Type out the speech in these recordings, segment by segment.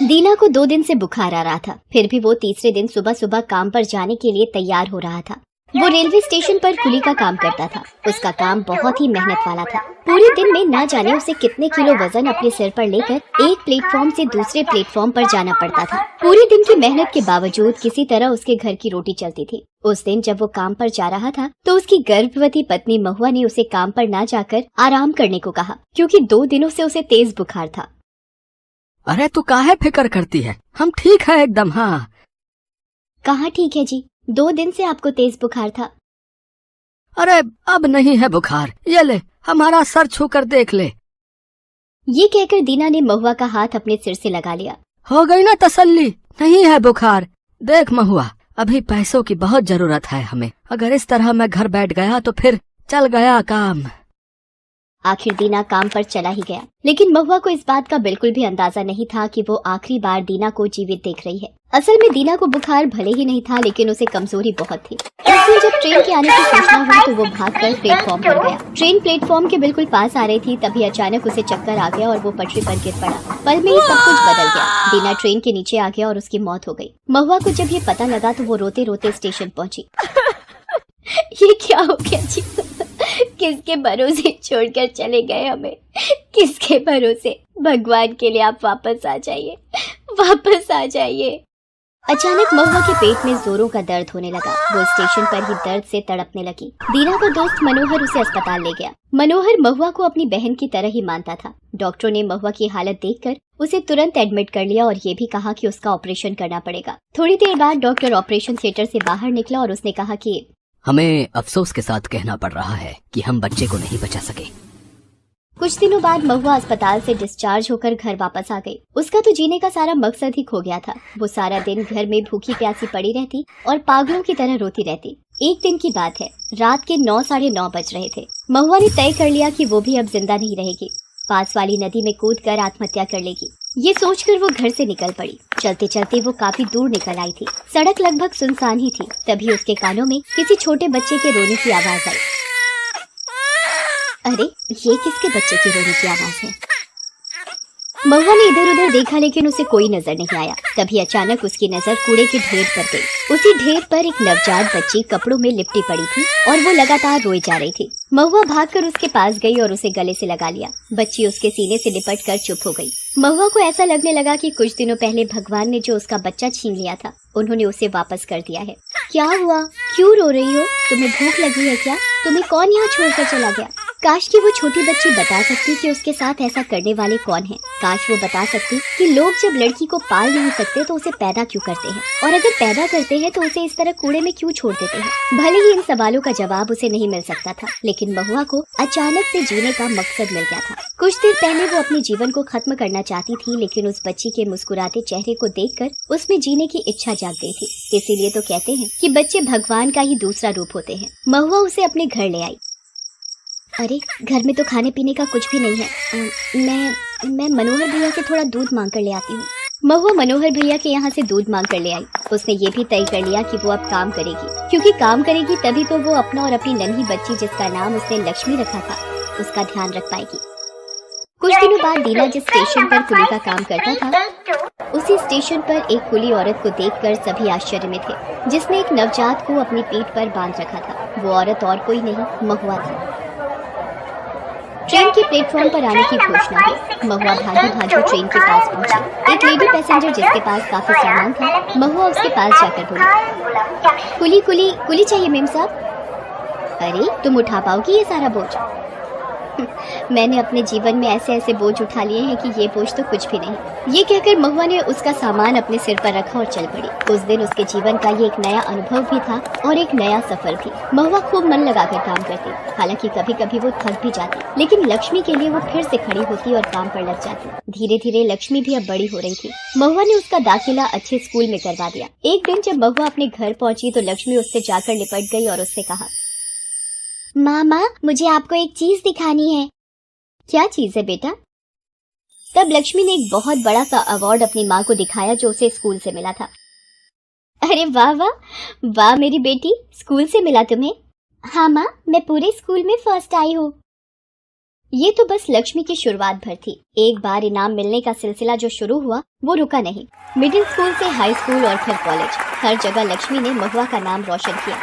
दीना को 2 दिन से बुखार आ रहा था, फिर भी वो तीसरे दिन सुबह सुबह काम पर जाने के लिए तैयार हो रहा था। वो रेलवे स्टेशन पर कुली का काम करता था। उसका काम बहुत ही मेहनत वाला था। पूरे दिन में ना जाने उसे कितने किलो वजन अपने सिर पर लेकर एक प्लेटफॉर्म से दूसरे प्लेटफॉर्म पर जाना पड़ता था। पूरे दिन की मेहनत के बावजूद किसी तरह उसके घर की रोटी चलती थी। उस दिन जब वो काम पर जा रहा था तो उसकी गर्भवती पत्नी महुआ ने उसे काम पर ना जाकर आराम करने को कहा, क्योंकि 2 दिनों से उसे तेज बुखार था। अरे तू काहे फिक्र करती है, हम ठीक है एकदम। हाँ कहाँ ठीक है जी, 2 दिन से आपको तेज बुखार था। अरे अब नहीं है बुखार, ये ले हमारा सर छूकर देख ले। ये कहकर दीना ने महुआ का हाथ अपने सिर से लगा लिया। हो गई ना तसल्ली, नहीं है बुखार। देख महुआ, अभी पैसों की बहुत जरूरत है हमें। अगर इस तरह मैं घर बैठ गया तो फिर चल गया काम। आखिर दीना काम पर चला ही गया, लेकिन महुआ को इस बात का बिल्कुल भी अंदाजा नहीं था कि वो आखिरी बार दीना को जीवित देख रही है। असल में दीना को बुखार भले ही नहीं था, लेकिन उसे कमजोरी बहुत थी। इसलिए जब ट्रेन के आने की सूचना हुई तो वो भागकर प्लेटफॉर्म पर गया। ट्रेन प्लेटफॉर्म के बिल्कुल पास आ रही थी, तभी अचानक उसे चक्कर आ गया और वो पटरी पर गिर पड़ा। पल में ही सब कुछ बदल गया। दीना ट्रेन के नीचे आ गया और उसकी मौत हो गई। महुआ को जब ये पता लगा तो वो रोते रोते स्टेशन पहुंची। ये क्या हो गया जी, किसके भरोसे छोड़कर चले गए हमें, किसके भरोसे। भगवान के लिए आप वापस आ जाइए, वापस आ जाइए। अचानक महुआ के पेट में जोरों का दर्द होने लगा। वो स्टेशन पर ही दर्द से तड़पने लगी। दीना का दोस्त मनोहर उसे अस्पताल ले गया। मनोहर महुआ को अपनी बहन की तरह ही मानता था। डॉक्टरों ने महुआ की हालत देखकर उसे तुरंत एडमिट कर लिया और ये भी कहा कि उसका ऑपरेशन करना पड़ेगा। थोड़ी देर बाद डॉक्टर ऑपरेशन थिएटर से बाहर निकला और उसने कहा कि हमें अफसोस के साथ कहना पड़ रहा है कि हम बच्चे को नहीं बचा सके। कुछ दिनों बाद महुआ अस्पताल से डिस्चार्ज होकर घर वापस आ गई। उसका तो जीने का सारा मकसद ही खो गया था। वो सारा दिन घर में भूखी प्यासी पड़ी रहती और पागलों की तरह रोती रहती। एक दिन की बात है, रात के 9 साढ़े 9 बज रहे थे। महुआ ने तय कर लिया कि वो भी अब जिंदा नहीं रहेगी। पास वाली नदी में कूदकर आत्महत्या कर लेगी। ये सोचकर वो घर से निकल पड़ी। चलते चलते वो काफी दूर निकल आई थी। सड़क लगभग सुनसान ही थी। तभी उसके कानों में किसी छोटे बच्चे के रोने की आवाज आई। अरे ये किसके बच्चे के रोने की आवाज है? महुआ ने इधर उधर देखा, लेकिन उसे कोई नजर नहीं आया। तभी अचानक उसकी नजर कूड़े के ढेर पर गई। उसी ढेर पर एक नवजात बच्ची कपड़ों में लिपटी पड़ी थी और वो लगातार रोई जा रही थी। महुआ भागकर उसके पास गई और उसे गले से लगा लिया। बच्ची उसके सीने से लिपट कर चुप हो गई। महुआ को ऐसा लगने लगा कि कुछ दिनों पहले भगवान ने जो उसका बच्चा छीन लिया था, उन्होंने उसे वापस कर दिया है। क्या हुआ, क्यों रो रही हो? तुम्हें भूख लगी है क्या? तुम्हें कौन यहाँ छोड़कर चला गया? काश कि वो छोटी बच्ची बता सकती कि उसके साथ ऐसा करने वाले कौन हैं। काश वो बता सकती कि लोग जब लड़की को पाल नहीं सकते तो उसे पैदा क्यों करते हैं, और अगर पैदा करते हैं तो उसे इस तरह कूड़े में क्यों छोड़ देते हैं। भले ही इन सवालों का जवाब उसे नहीं मिल सकता था, लेकिन महुआ को अचानक से जीने का मकसद मिल गया था। कुछ देर पहले वो अपने जीवन को खत्म करना चाहती थी, लेकिन उस बच्ची के मुस्कुराते चेहरे को देखकर उसमें जीने की इच्छा जाग गई थी। इसीलिए तो कहते हैं कि बच्चे भगवान का ही दूसरा रूप होते हैं। महुआ उसे अपने घर ले आई। अरे घर में तो खाने पीने का कुछ भी नहीं है। मैं मनोहर भैया से थोड़ा दूध मांग कर ले आती हूँ। महुआ मनोहर भैया के यहाँ से दूध मांग कर ले आई। उसने ये भी तय कर लिया कि वो अब काम करेगी, क्योंकि काम करेगी तभी तो वो अपना और अपनी नन्ही बच्ची, जिसका नाम उसने लक्ष्मी रखा था, उसका ध्यान रख पाएगी। कुछ दिनों बाद दीना जिस स्टेशन पर कुली का काम करता था, उसी स्टेशन पर एक कुली औरत को देखकर सभी आश्चर्य में थे, जिसने एक नवजात को अपनी पीठ पर बांध रखा था। वो औरत और कोई नहीं, महुआ थी। ट्रेन के प्लेटफॉर्म पर आने की घोषणा हुई। महुआ भागी भागी ट्रेन के पास पहुंची। एक लेडी पैसेंजर जिसके पास काफी सामान था, महुआ उसके पास जाकर बोली, कुली कुली कुली चाहिए मेम साहब। अरे तुम उठा पाओगी ये सारा बोझ? मैंने अपने जीवन में ऐसे ऐसे बोझ उठा लिए हैं कि ये बोझ तो कुछ भी नहीं। ये कहकर महुआ ने उसका सामान अपने सिर पर रखा और चल पड़ी। उस दिन उसके जीवन का ये एक नया अनुभव भी था और एक नया सफर भी। महुआ खूब मन लगाकर काम करती। हालांकि कभी कभी वो थक भी जाती, लेकिन लक्ष्मी के लिए वो फिर से खड़ी होती और काम पर लग जाती। धीरे धीरे लक्ष्मी भी अब बड़ी हो रही थी। महुआ ने उसका दाखिला अच्छे स्कूल में करवा दिया। एक दिन जब महुआ अपने घर पहुंची तो लक्ष्मी उससे जाकर लिपट गई और उससे कहा, मामा मुझे आपको एक चीज दिखानी है। क्या चीज है बेटा? तब लक्ष्मी ने एक बहुत बड़ा सा अवार्ड अपनी माँ को दिखाया जो उसे स्कूल से मिला था। अरे वाह वाह वाह मेरी बेटी, स्कूल से मिला तुम्हें? हाँ माँ, मैं पूरे स्कूल में फर्स्ट आई हूँ। ये तो बस लक्ष्मी की शुरुआत भर थी। एक बार इनाम मिलने का सिलसिला जो शुरू हुआ वो रुका नहीं। मिडिल स्कूल से हाई स्कूल और फिर कॉलेज, हर जगह लक्ष्मी ने महुआ का नाम रोशन किया।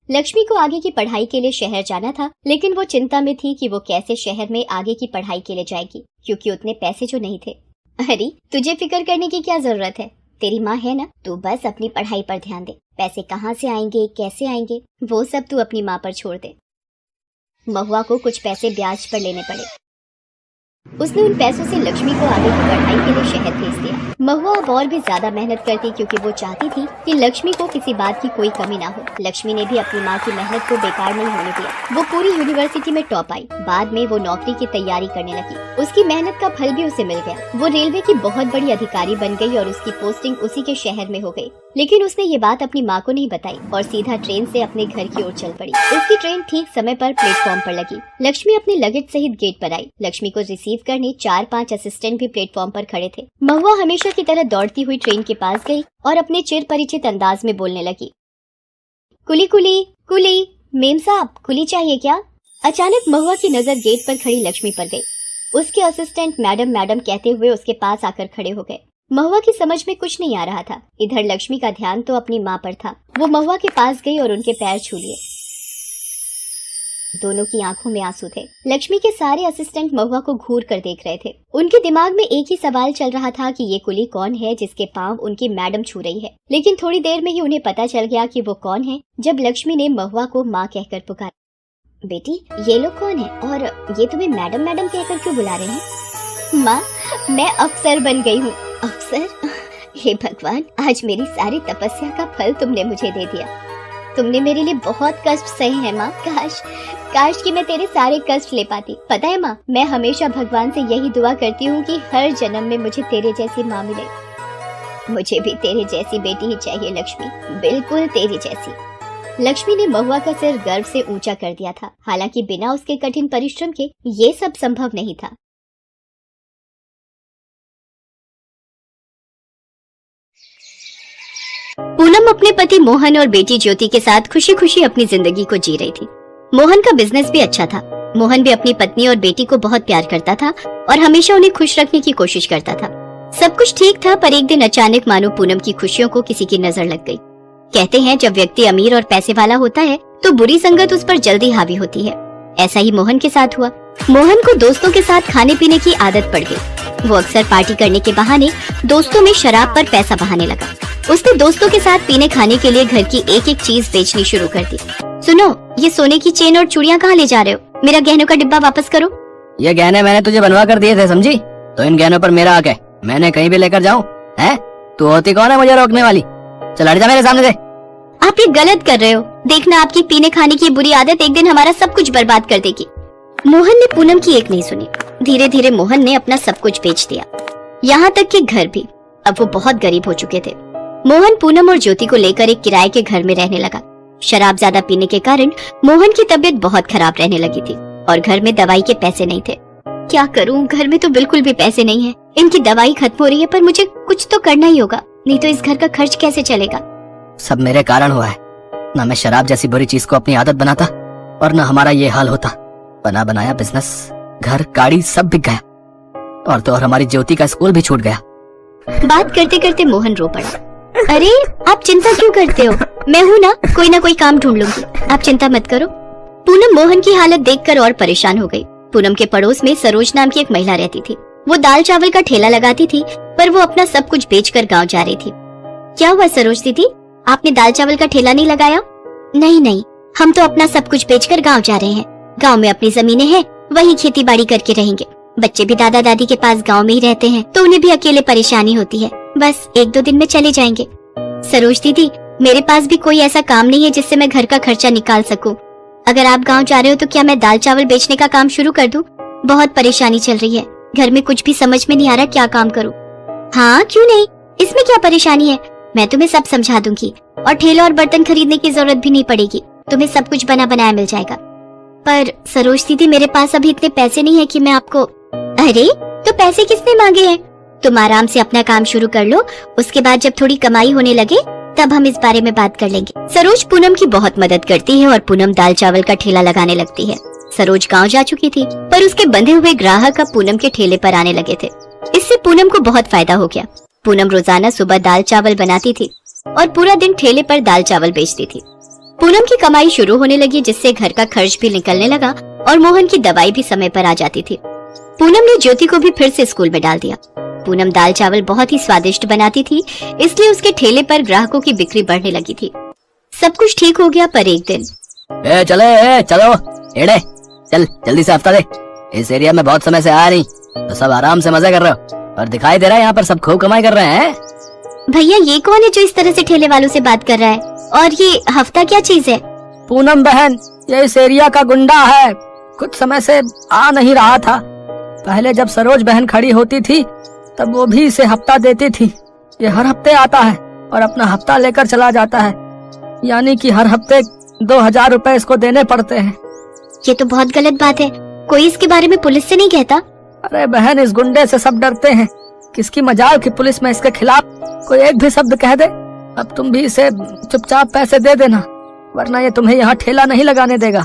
लक्ष्मी को आगे की पढ़ाई के लिए शहर जाना था, लेकिन वो चिंता में थी कि वो कैसे शहर में आगे की पढ़ाई के लिए जाएगी, क्योंकि उतने पैसे जो नहीं थे। अरे तुझे फिक्र करने की क्या जरूरत है, तेरी माँ है ना, तू बस अपनी पढ़ाई पर ध्यान दे। पैसे कहाँ से आएंगे, कैसे आएंगे, वो सब तू अपनी माँ पर छोड़ दे। महुआ को कुछ पैसे ब्याज पर लेने पड़े। उसने उन पैसों से लक्ष्मी को आगे की पढ़ाई के लिए शहर भेज दिया। महुआ अब और भी ज्यादा मेहनत करती, क्योंकि वो चाहती थी कि लक्ष्मी को किसी बात की कोई कमी ना हो। लक्ष्मी ने भी अपनी माँ की मेहनत को बेकार नहीं होने दिया। वो पूरी यूनिवर्सिटी में टॉप आई। बाद में वो नौकरी की तैयारी करने लगी। उसकी मेहनत का फल भी उसे मिल गया। वो रेलवे की बहुत बड़ी अधिकारी बन गई और उसकी पोस्टिंग उसी के शहर में हो गई। लेकिन उसने ये बात अपनी माँ को नहीं बताई और सीधा ट्रेन से अपने घर की ओर चल पड़ी। उसकी ट्रेन ठीक समय पर प्लेटफॉर्म पर लगी। लक्ष्मी अपने लगेज सहित गेट पर आई। लक्ष्मी को रिसीव करने 4-5 असिस्टेंट भी प्लेटफॉर्म पर खड़े थे। महुआ हमेशा की तरह दौड़ती हुई ट्रेन के पास गई और अपने चिर परिचित अंदाज में बोलने लगी, कुली कुली कुली, मेम साहब कुली चाहिए क्या? अचानक महुआ की नजर गेट पर खड़ी लक्ष्मी पर गई। उसके असिस्टेंट मैडम मैडम कहते हुए उसके पास आकर खड़े हो गए। महुआ की समझ में कुछ नहीं आ रहा था। इधर लक्ष्मी का ध्यान तो अपनी माँ पर था। वो महुआ के पास गई और उनके पैर छू लिए। दोनों की आंखों में आंसू थे। लक्ष्मी के सारे असिस्टेंट महुआ को घूर कर देख रहे थे। उनके दिमाग में एक ही सवाल चल रहा था कि ये कुली कौन है जिसके पांव उनकी मैडम छू रही है। लेकिन थोड़ी देर में ही उन्हें पता चल गया कि वो कौन है, जब लक्ष्मी ने महुआ को माँ कहकर पुकारा। बेटी, ये लोग कौन है और ये तुम्हें मैडम मैडम कहकर क्यों बुला रहे हैं? माँ, मैं अफसर बन गई हूँ। अफसर? हे भगवान, आज मेरी सारी तपस्या का फल तुमने मुझे दे दिया। तुमने मेरे लिए बहुत कष्ट सहे हैं माँ। काश कि मैं तेरे सारे कष्ट ले पाती। पता है माँ, मैं हमेशा भगवान से यही दुआ करती हूँ कि हर जन्म में मुझे तेरे जैसी माँ मिले। मुझे भी तेरे जैसी बेटी ही चाहिए लक्ष्मी, बिल्कुल तेरी जैसी। लक्ष्मी ने महुआ का सिर गर्व से ऊंचा कर दिया था। हालांकि बिना उसके कठिन परिश्रम के ये सब संभव नहीं था। पूनम अपने पति मोहन और बेटी ज्योति के साथ खुशी खुशी अपनी जिंदगी को जी रही थी। मोहन का बिजनेस भी अच्छा था। मोहन भी अपनी पत्नी और बेटी को बहुत प्यार करता था और हमेशा उन्हें खुश रखने की कोशिश करता था। सब कुछ ठीक था, पर एक दिन अचानक मानो पूनम की खुशियों को किसी की नजर लग गई। कहते हैं जब व्यक्ति अमीर और पैसे वाला होता है तो बुरी संगत उस पर जल्दी हावी होती है। ऐसा ही मोहन के साथ हुआ। मोहन को दोस्तों के साथ खाने पीने की आदत पड़ गई। वो अक्सर पार्टी करने के बहाने दोस्तों में शराब पर पैसा बहाने लगा। उसने दोस्तों के साथ पीने खाने के लिए घर की एक एक चीज बेचनी शुरू कर दी। सुनो, ये सोने की चेन और चूड़ियाँ कहाँ ले जा रहे हो? मेरा गहनों का डिब्बा वापस करो। ये गहने मैंने तुझे बनवा कर दिए थे, समझी? तो इन गहनों पर मेरा हक है। मैंने कहीं भी लेकर जाऊँ है? तू होती कौन है मुझे रोकने वाली? चल हट जा मेरे सामने से। आप ये गलत कर रहे हो। देखना, आपकी पीने खाने की बुरी आदत एक दिन हमारा सब कुछ बर्बाद कर देगी। मोहन ने पूनम की एक नहीं सुनी। धीरे धीरे मोहन ने अपना सब कुछ बेच दिया, यहाँ तक कि घर भी। अब वो बहुत गरीब हो चुके थे। मोहन पूनम और ज्योति को लेकर एक किराए के घर में रहने लगा। शराब ज्यादा पीने के कारण मोहन की तबीयत बहुत खराब रहने लगी थी और घर में दवाई के पैसे नहीं थे। क्या करूं, घर में तो बिल्कुल भी पैसे नहीं है। इनकी दवाई खत्म हो रही है, पर मुझे कुछ तो करना ही होगा, नहीं तो इस घर का खर्च कैसे चलेगा? सब मेरे कारण हुआ है। ना मैं शराब जैसी बुरी चीज को अपनी आदत बनाता और ना हमारा ये हाल होता। बना बनाया बिजनेस, घर, गाड़ी सब बिक गया और तो और हमारी ज्योति का स्कूल भी छूट गया। बात करते करते मोहन रो पड़ा। अरे आप चिंता क्यों करते हो? मैं हूँ ना कोई काम ढूंढ लूंगी, आप चिंता मत करो। पूनम मोहन की हालत देखकर और परेशान हो गई। पूनम के पड़ोस में सरोज नाम की एक महिला रहती थी। वो दाल चावल का ठेला लगाती थी, पर वो अपना सब कुछ बेचकर गांव जा रही थी। क्या हुआ सरोज दीदी, आपने दाल चावल का ठेला नहीं लगाया? नहीं, हम तो अपना सब कुछ बेचकर गाँव जा रहे हैं। गाँव में अपनी जमीनें हैं, वही खेती बाड़ी करके रहेंगे। बच्चे भी दादा दादी के पास गाँव में ही रहते हैं, तो उन्हें भी अकेले परेशानी होती है। बस 1-2 दिन में चले जाएंगे। सरोज दीदी, मेरे पास भी कोई ऐसा काम नहीं है जिससे मैं घर का खर्चा निकाल सकूं। अगर आप गांव जा रहे हो तो क्या मैं दाल चावल बेचने का काम शुरू कर दूं? बहुत परेशानी चल रही है, घर में कुछ भी समझ में नहीं आ रहा क्या काम करूं। हाँ क्यों नहीं, इसमें क्या परेशानी है, मैं तुम्हें सब समझा दूंगी और ठेला और बर्तन खरीदने की जरूरत भी नहीं पड़ेगी। तुम्हें सब कुछ बना बनाया मिल जाएगा। पर सरोज दीदी, मेरे पास अभी इतने पैसे नहीं है कि मैं आपको। अरे तो पैसे किसने मांगे हैं? तुम आराम से अपना काम शुरू कर लो, उसके बाद जब थोड़ी कमाई होने लगे तब हम इस बारे में बात कर लेंगे। सरोज पूनम की बहुत मदद करती है और पूनम दाल चावल का ठेला लगाने लगती है। सरोज गांव जा चुकी थी, पर उसके बंधे हुए ग्राहक अब पूनम के ठेले पर आने लगे थे। इससे पूनम को बहुत फायदा हो गया। पूनम रोजाना सुबह दाल चावल बनाती थी और पूरा दिन ठेले पर दाल चावल बेचती थी। पूनम की कमाई शुरू होने लगी, जिससे घर का खर्च भी निकलने लगा और मोहन की दवाई भी समय पर आ जाती थी। पूनम ने ज्योति को भी फिर से स्कूल में डाल दिया। पूनम दाल चावल बहुत ही स्वादिष्ट बनाती थी, इसलिए उसके ठेले पर ग्राहकों की बिक्री बढ़ने लगी थी। सब कुछ ठीक हो गया, पर एक दिन चलो एड़े, चल जल्दी से हफ्ता दे। इस एरिया में बहुत समय से आया नहीं, तो सब आराम से मजे कर रहे हो, और दिखाई दे रहा है यहाँ पर सब खूब कमाई कर रहे हैं। भैया, ये कौन है जो इस तरह से ठेले वालों से बात कर रहा है? और ये हफ्ता क्या चीज है? पूनम बहन, ये इस एरिया का गुंडा है। कुछ समय से आ नहीं रहा था। पहले जब सरोज बहन खड़ी होती थी तब वो भी इसे हफ्ता देती थी। ये हर हफ्ते आता है और अपना हफ्ता लेकर चला जाता है, यानी कि हर हफ्ते 2000 रुपए इसको देने पड़ते हैं। ये तो बहुत गलत बात है। कोई इसके बारे में पुलिस से नहीं कहता? अरे बहन, इस गुंडे से सब डरते हैं। किसकी मजाल की पुलिस में इसके खिलाफ कोई एक भी शब्द कह दे। अब तुम भी इसे चुपचाप पैसे दे देना, वरना ये तुम्हें यहाँ ठेला नहीं लगाने देगा।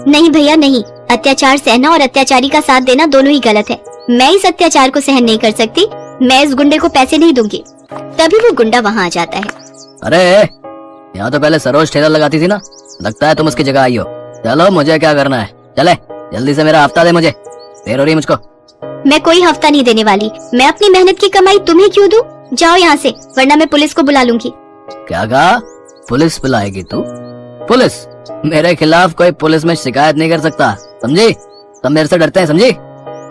नहीं भैया नहीं, अत्याचार सहना और अत्याचारी का साथ देना दोनों ही गलत है। मैं इस अत्याचार को सहन नहीं कर सकती। मैं इस गुंडे को पैसे नहीं दूंगी। तभी वो गुंडा वहाँ आ जाता है। अरे यहाँ तो पहले सरोज ठेला लगाती थी ना, लगता है तुम उसकी जगह आई हो। चलो, मुझे क्या करना है, चले जल्दी से मेरा हफ्ता दे। मुझे देर हो रही है मुझको। मैं कोई हफ्ता नहीं देने वाली। मैं अपनी मेहनत की कमाई तुम्हें क्यों दूं? जाओ यहाँ से, वरना मैं पुलिस को बुला लूंगी। क्या कहा? पुलिस बुलाएगी तू? पुलिस? मेरे खिलाफ कोई पुलिस में शिकायत नहीं कर सकता, समझी? सब मेरे से डरते हैं, समझी?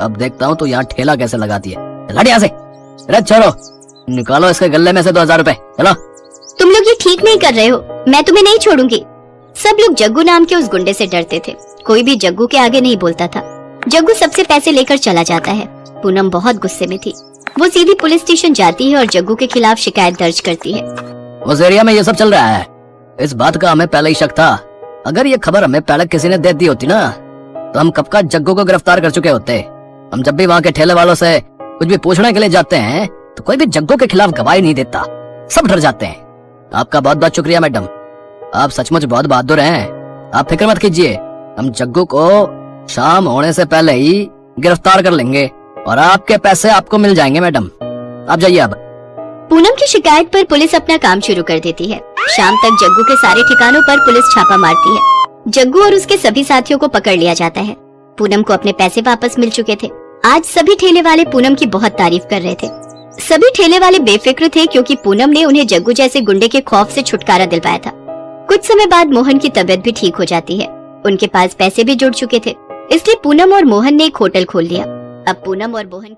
अब देखता हूँ तू यहाँ ठेला कैसे लगाती है। हट यहाँ से। अरे छोड़ो, निकालो इसके गले में से 2000 रुपए। चलो। तुम लोग ये ठीक नहीं कर रहे हो। मैं तुम्हें नहीं छोड़ूंगी। सब लोग जग्गू नाम के उस गुंडे से डरते थे। कोई भी जग्गू के आगे नहीं बोलता था। जग्गू सबसे पैसे लेकर चला जाता है। पूनम बहुत गुस्से में थी। वो सीधी पुलिस स्टेशन जाती है और जग्गू के खिलाफ शिकायत दर्ज करती है। उस एरिया में ये सब चल रहा है, इस बात का हमें पहले ही शक था। अगर ये खबर हमें पहले किसी ने दे दी होती ना, तो हम कब का जग्गू को गिरफ्तार कर चुके होते। हम जब भी वहाँ के ठेले वालों से कुछ भी पूछने के लिए जाते हैं तो कोई भी जग्गू के खिलाफ गवाही नहीं देता, सब डर जाते हैं। आपका बहुत बहुत शुक्रिया मैडम, आप सचमुच बहुत बहादुर हैं। आप फिक्र मत कीजिए, हम जग्गू को शाम होने से पहले ही गिरफ्तार कर लेंगे और आपके पैसे आपको मिल जाएंगे मैडम। आप जाइए अब। पूनम की शिकायत पर पुलिस अपना काम शुरू कर देती है। शाम तक जग्गू के सारे ठिकानों पर पुलिस छापा मारती है। जग्गू और उसके सभी साथियों को पकड़ लिया जाता है। पूनम को अपने पैसे वापस मिल चुके थे। आज सभी ठेले वाले पूनम की बहुत तारीफ कर रहे थे। सभी ठेले वाले बेफिक्र थे, क्योंकि पूनम ने उन्हें जग्गू जैसे गुंडे के खौफ से छुटकारा दिलवाया था। कुछ समय बाद मोहन की तबीयत भी ठीक हो जाती है। उनके पास पैसे भी जुड़ चुके थे, इसलिए पूनम और मोहन ने एक होटल खोल लिया। अब पूनम और मोहन